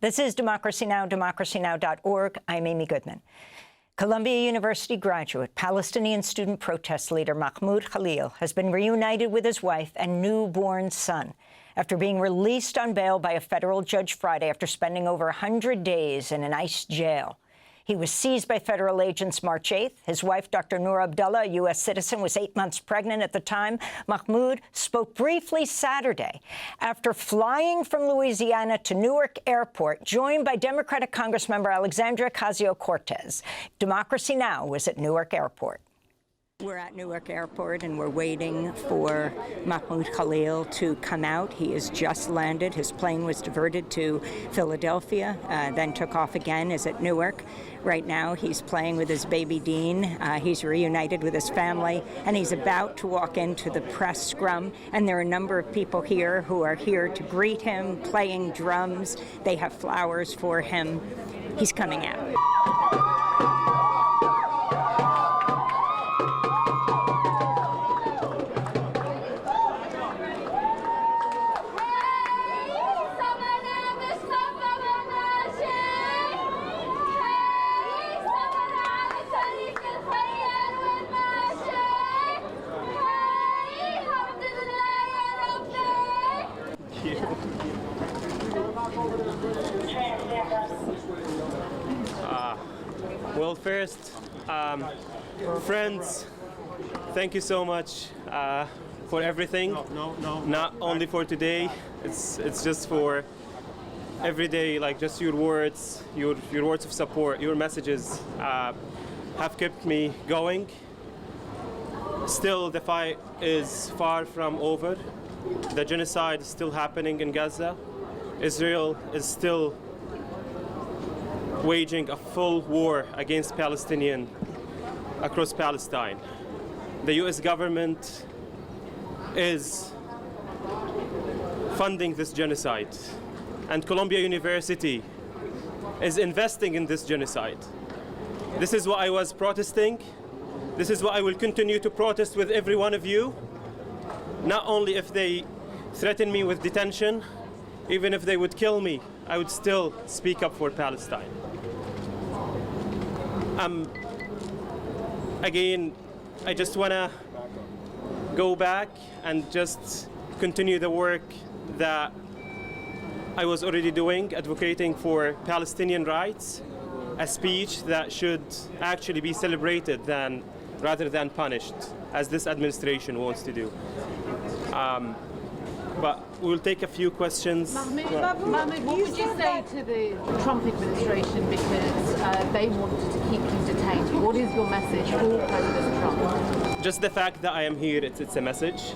This is Democracy Now!, democracynow.org. I'm Amy Goodman. Columbia University graduate, Palestinian student protest leader Mahmoud Khalil has been reunited with his wife and newborn son after being released on bail by a federal judge Friday after spending over 100 days in an ICE jail. He was seized by federal agents March 8th. His wife, Dr. Noor Abdalla, a U.S. citizen, was 8 months pregnant at the time. Mahmoud spoke briefly Saturday after flying from Louisiana to Newark Airport, joined by Democratic Congressmember Alexandria Ocasio-Cortez. Democracy Now! Was at Newark Airport. We're at Newark Airport, and we're waiting for Mahmoud Khalil to come out. He has just landed. His plane was diverted to Philadelphia, then took off again, is at Newark. Right now, he's playing with his baby Dean. He's reunited with his family, and he's about to walk into the press scrum. And there are a number of people here who are here to greet him, playing drums. They have flowers for him. He's coming out. Well, first, friends, thank you so much for everything. Not only for today. It's just for every day. Like just your words, your words of support, your messages have kept me going. Still, the fight is far from over. The genocide is still happening in Gaza. Israel is still waging a full war against Palestinians across Palestine. The U.S. government is funding this genocide, and Columbia University is investing in this genocide. This is what I was protesting. This is what I will continue to protest with every one of you. Not only if they threaten me with detention, even if they would kill me, I would still speak up for Palestine. Again, I just want to go back and just continue the work that I was already doing, advocating for Palestinian rights, a speech that should actually be celebrated rather than punished, as this administration wants to do. But we'll take a few questions. Mahmoud, what would you say to the Trump administration because they wanted to keep you detained? What is your message for President Trump? Just the fact that I am here, it's a message.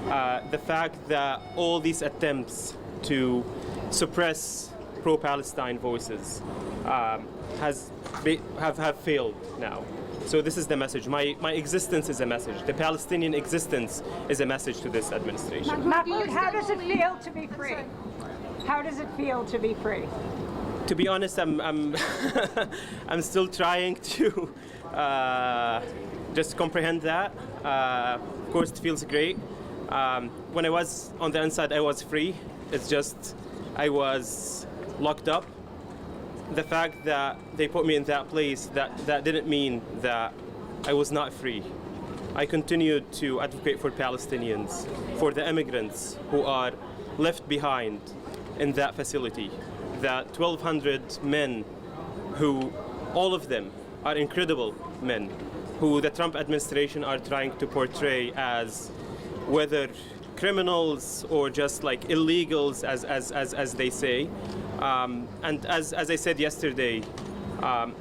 The fact that all these attempts to suppress pro-Palestine voices have failed now. So this is the message. My existence is a message. The Palestinian existence is a message to this administration. Mahmoud, how does it feel to be free? How does it feel to be free? To be honest, I'm I'm still trying to just comprehend that. Of course, it feels great. When I was on the inside, I was free. It's just I was locked up. The fact that they put me in that place, that didn't mean that I was not free. I continued to advocate for Palestinians, for the immigrants who are left behind in that facility. That 1,200 men who, all of them are incredible men, who the Trump administration are trying to portray as whether criminals or just like illegals, as they say. And as I said yesterday,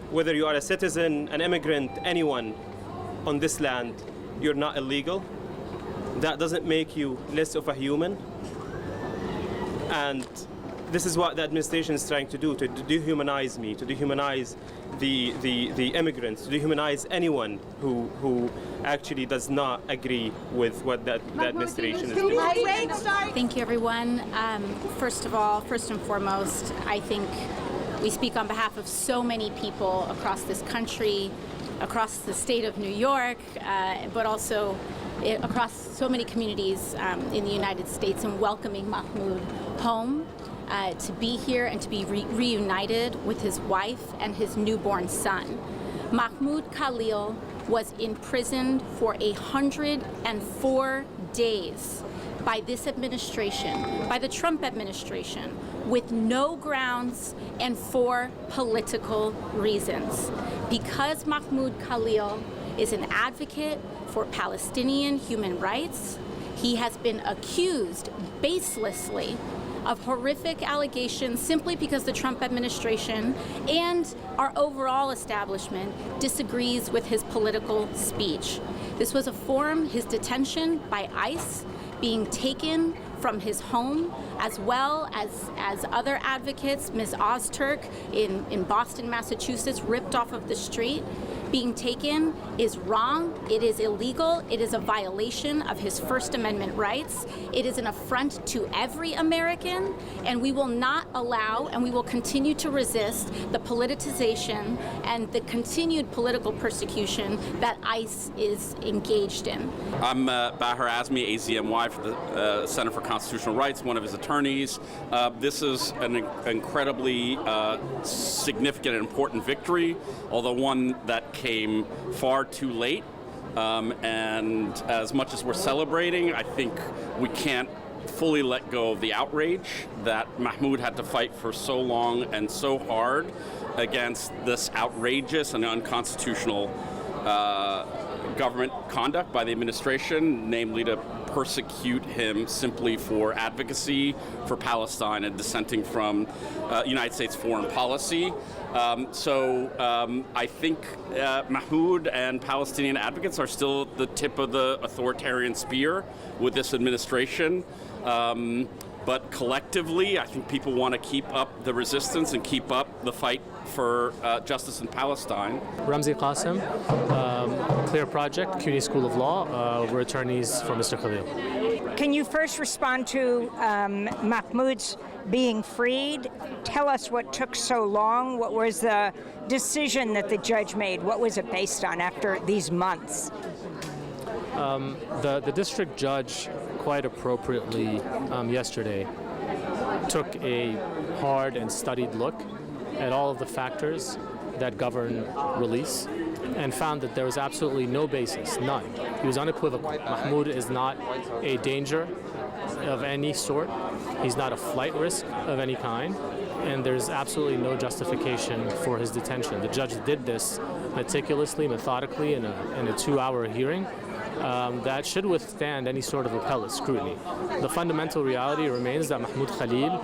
whether you are a citizen, an immigrant, anyone on this land, you're not illegal. That doesn't make you less of a human. And this is what the administration is trying to do, to dehumanize me, to dehumanize the immigrants, to dehumanize anyone who actually does not agree with what the administration is doing. Thank you, everyone. First and foremost, I think we speak on behalf of so many people across this country, across the state of New York, but also across so many communities in the United States, in welcoming Mahmoud home. to be here and to be reunited with his wife and his newborn son. Mahmoud Khalil was imprisoned for 104 days by this administration, by the Trump administration, with no grounds and for political reasons. Because Mahmoud Khalil is an advocate for Palestinian human rights, he has been accused baselessly of horrific allegations simply because the Trump administration and our overall establishment disagrees with his political speech. This was a forum, his detention by ICE, being taken from his home, as well as other advocates, Ms. Ozturk in Boston, Massachusetts, ripped off of the street. Being taken is wrong, it is illegal, it is a violation of his First Amendment rights, it is an affront to every American, and we will not allow and we will continue to resist the politicization and the continued political persecution that ICE is engaged in. I'm Bahar Azmi, AZMY for the Center for Constitutional Rights, one of his attorneys. This is an incredibly significant and important victory, although one that came far too late. And as much as we're celebrating, I think we can't fully let go of the outrage that Mahmoud had to fight for so long and so hard against this outrageous and unconstitutional government conduct by the administration, namely to persecute him simply for advocacy for Palestine and dissenting from United States foreign policy. I think Mahmoud and Palestinian advocates are still at the tip of the authoritarian spear with this administration. But collectively, I think people want to keep up the resistance and keep up the fight for justice in Palestine. Ramsey Kasim, Clear Project, CUNY School of Law. We're attorneys for Mr. Khalil. Can you first respond to Mahmoud's being freed? Tell us what took so long. What was the decision that the judge made? What was it based on after these months? The district judge, quite appropriately yesterday, took a hard and studied look at all of the factors that govern release and found that there was absolutely no basis, none. He was unequivocal. Mahmoud is not a danger of any sort. He's not a flight risk of any kind, and there's absolutely no justification for his detention. The judge did this meticulously, methodically in a 2-hour hearing. That should withstand any sort of appellate scrutiny. The fundamental reality remains that Mahmoud Khalil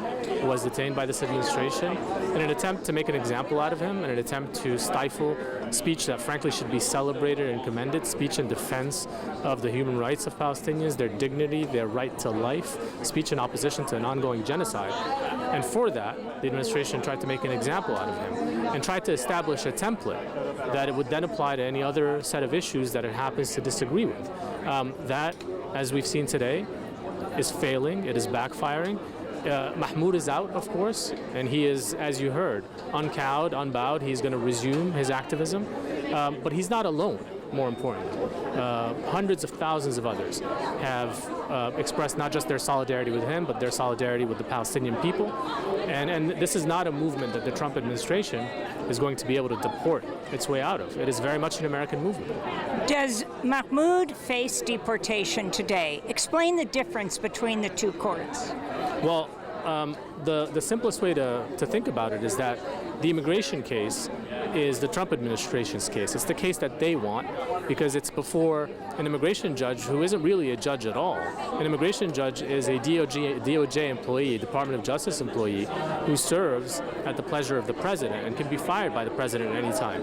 was detained by this administration in an attempt to make an example out of him, in an attempt to stifle speech that frankly should be celebrated and commended, speech in defense of the human rights of Palestinians, their dignity, their right to life, speech in opposition to an ongoing genocide. And for that, the administration tried to make an example out of him and tried to establish a template that it would then apply to any other set of issues that it happens to disagree with. That, as we've seen today, is failing, it is backfiring. Mahmoud is out, of course, and he is, as you heard, uncowed, unbowed. He's going to resume his activism, but he's not alone, more importantly. Hundreds of thousands of others have expressed not just their solidarity with him, but their solidarity with the Palestinian people. And this is not a movement that the Trump administration is going to be able to deport its way out of. It is very much an American movement. Does Mahmoud face deportation today? Explain the difference between the two courts. Well, the simplest way to think about it is that the immigration case is the Trump administration's case. It's the case that they want because it's before an immigration judge who isn't really a judge at all. An immigration judge is a DOJ employee, a Department of Justice employee, who serves at the pleasure of the president and can be fired by the president at any time.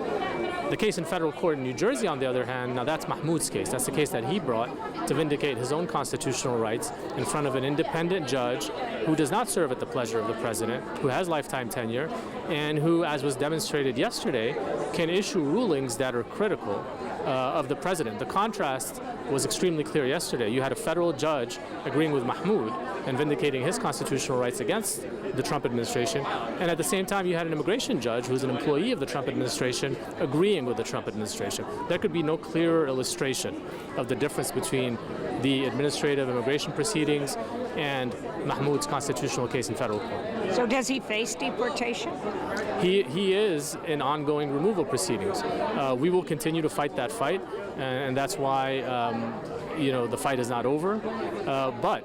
The case in federal court in New Jersey, on the other hand, now that's Mahmoud's case. That's the case that he brought to vindicate his own constitutional rights in front of an independent judge who does not serve at the pleasure of the president, who has lifetime tenure, and who, as was demonstrated yesterday, can issue rulings that are critical of the president. The contrast was extremely clear yesterday. You had a federal judge agreeing with Mahmoud and vindicating his constitutional rights against the Trump administration, and at the same time you had an immigration judge who's an employee of the Trump administration agreeing with the Trump administration. There could be no clearer illustration of the difference between the administrative immigration proceedings and Mahmoud's constitutional case in federal court. So does he face deportation? He is in ongoing removal proceedings. We will continue to fight that fight, and that's why the fight is not over. But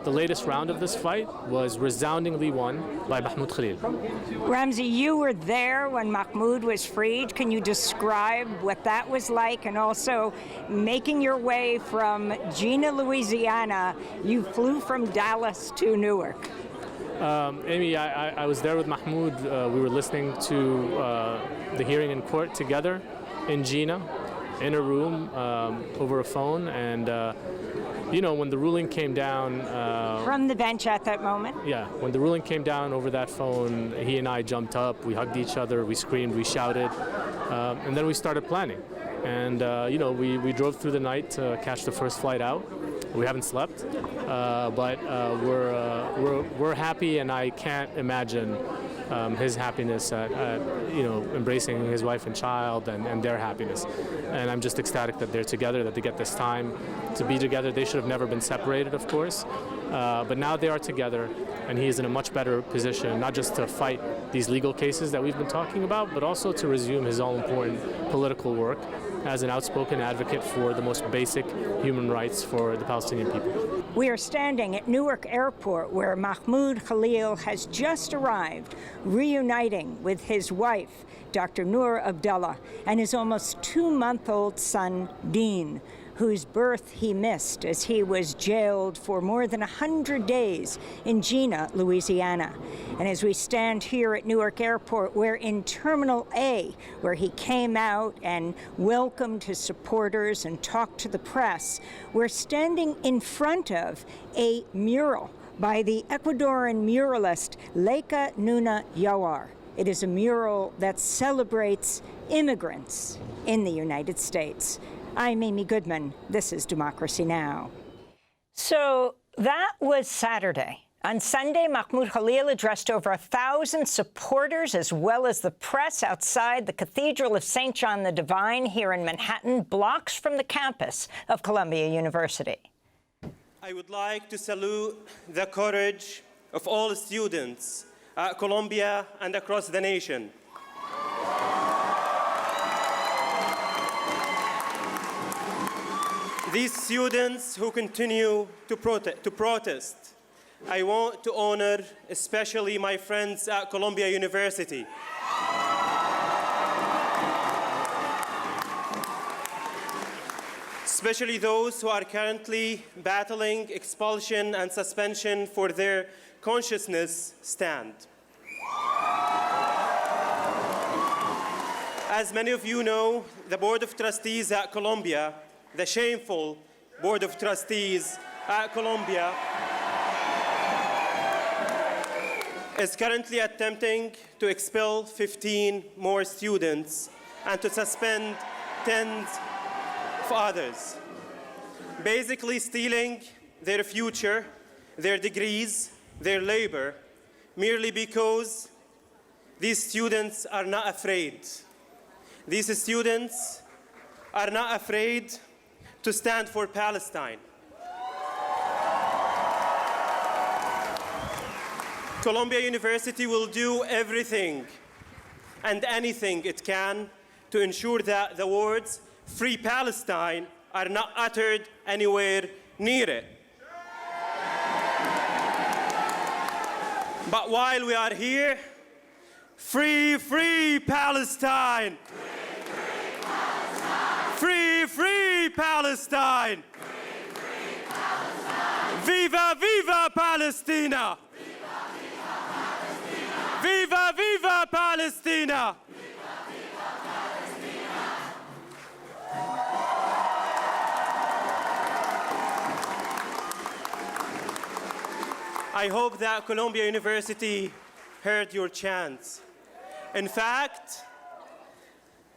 the latest round of this fight was resoundingly won by Mahmoud Khalil. Ramsey, you were there when Mahmoud was freed. Can you describe what that was like? And also, making your way from Jena, Louisiana, you flew from Dallas to Newark. Amy, I was there with Mahmoud. We were listening to the hearing in court together in Jena, in a room, over a phone, and when the ruling came down... From the bench at that moment? Yeah, when the ruling came down over that phone, he and I jumped up, we hugged each other, we screamed, we shouted, and then we started planning. And, we drove through the night to catch the first flight out. We haven't slept, but we're happy, and I can't imagine his happiness at embracing his wife and child and their happiness. And I'm just ecstatic that they're together, that they get this time to be together. They should have never been separated, of course, but now they are together, and he is in a much better position, not just to fight these legal cases that we've been talking about, but also to resume his all-important political work as an outspoken advocate for the most basic human rights for the Palestinian people. We are standing at Newark Airport, where Mahmoud Khalil has just arrived, reuniting with his wife, Dr. Noor Abdalla, and his almost 2-month-old son, Dean, whose birth he missed as he was jailed for more than 100 days in Jena, Louisiana. And as we stand here at Newark Airport, we're in Terminal A, where he came out and welcomed his supporters and talked to the press. We're standing in front of a mural by the Ecuadorian muralist Leka Nuna Yawar. It is a mural that celebrates immigrants in the United States. I'm Amy Goodman. This is Democracy Now! So that was Saturday. On Sunday, Mahmoud Khalil addressed over 1,000 supporters as well as the press outside the Cathedral of St. John the Divine here in Manhattan, blocks from the campus of Columbia University. I would like to salute the courage of all students at Columbia and across the nation. These students who continue to protest, I want to honor especially my friends at Columbia University. Especially those who are currently battling expulsion and suspension for their consciousness stand. As many of you know, the Board of Trustees at Columbia, the shameful Board of Trustees at Columbia, is currently attempting to expel 15 more students and to suspend tens of others, basically stealing their future, their degrees, their labor, merely because these students are not afraid. These students are not afraid to stand for Palestine. Columbia University will do everything and anything it can to ensure that the words "Free Palestine" are not uttered anywhere near it. But while we are here, free, free Palestine! Free, free Palestine! Viva, viva Palestina! Viva, viva Palestina! I hope that Columbia University heard your chants. In fact,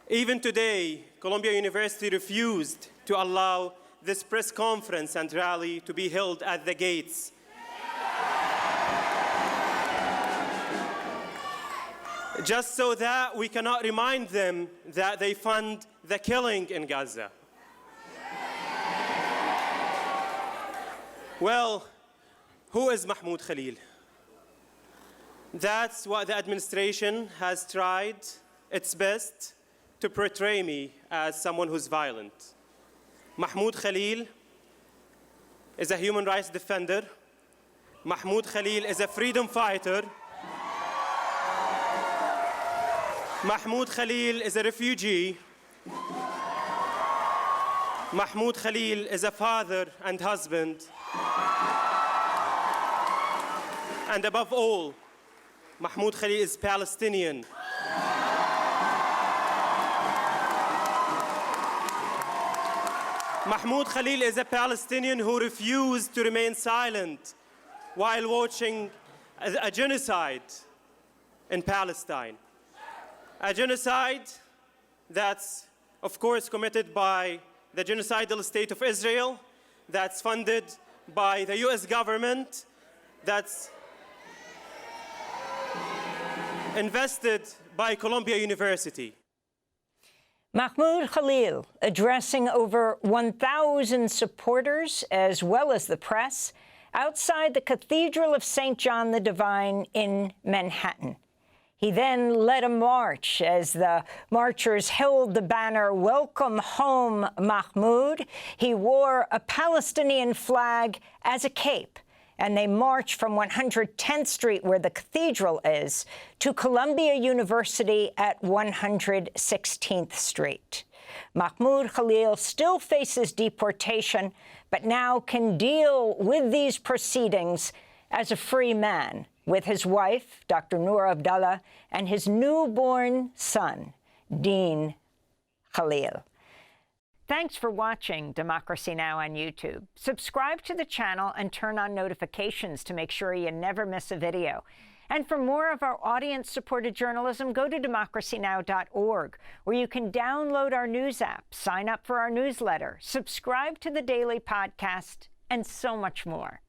even today, Columbia University refused to allow this press conference and rally to be held at the gates. Just so that we cannot remind them that they fund the killing in Gaza. Well, who is Mahmoud Khalil? That's what the administration has tried its best to portray me as someone who's violent. Mahmoud Khalil is a human rights defender. Mahmoud Khalil is a freedom fighter. Mahmoud Khalil is a refugee. Mahmoud Khalil is a father and husband. And above all, Mahmoud Khalil is Palestinian. Mahmoud Khalil is a Palestinian who refused to remain silent while watching a genocide in Palestine. A genocide that's, of course, committed by the genocidal state of Israel, that's funded by the US government, that's invested by Columbia University. Mahmoud Khalil addressing over 1,000 supporters, as well as the press, outside the Cathedral of St. John the Divine in Manhattan. He then led a march as the marchers held the banner, "Welcome Home, Mahmoud." He wore a Palestinian flag as a cape, and they marched from 110th Street, where the cathedral is, to Columbia University at 116th Street. Mahmoud Khalil still faces deportation, but now can deal with these proceedings as a free man with his wife, Dr. Noor Abdalla, and his newborn son, Dean Khalil. Thanks for watching Democracy Now! On YouTube. Subscribe to the channel and turn on notifications to make sure you never miss a video. And for more of our audience-supported journalism, go to democracynow.org, where you can download our news app, sign up for our newsletter, subscribe to the daily podcast, and so much more.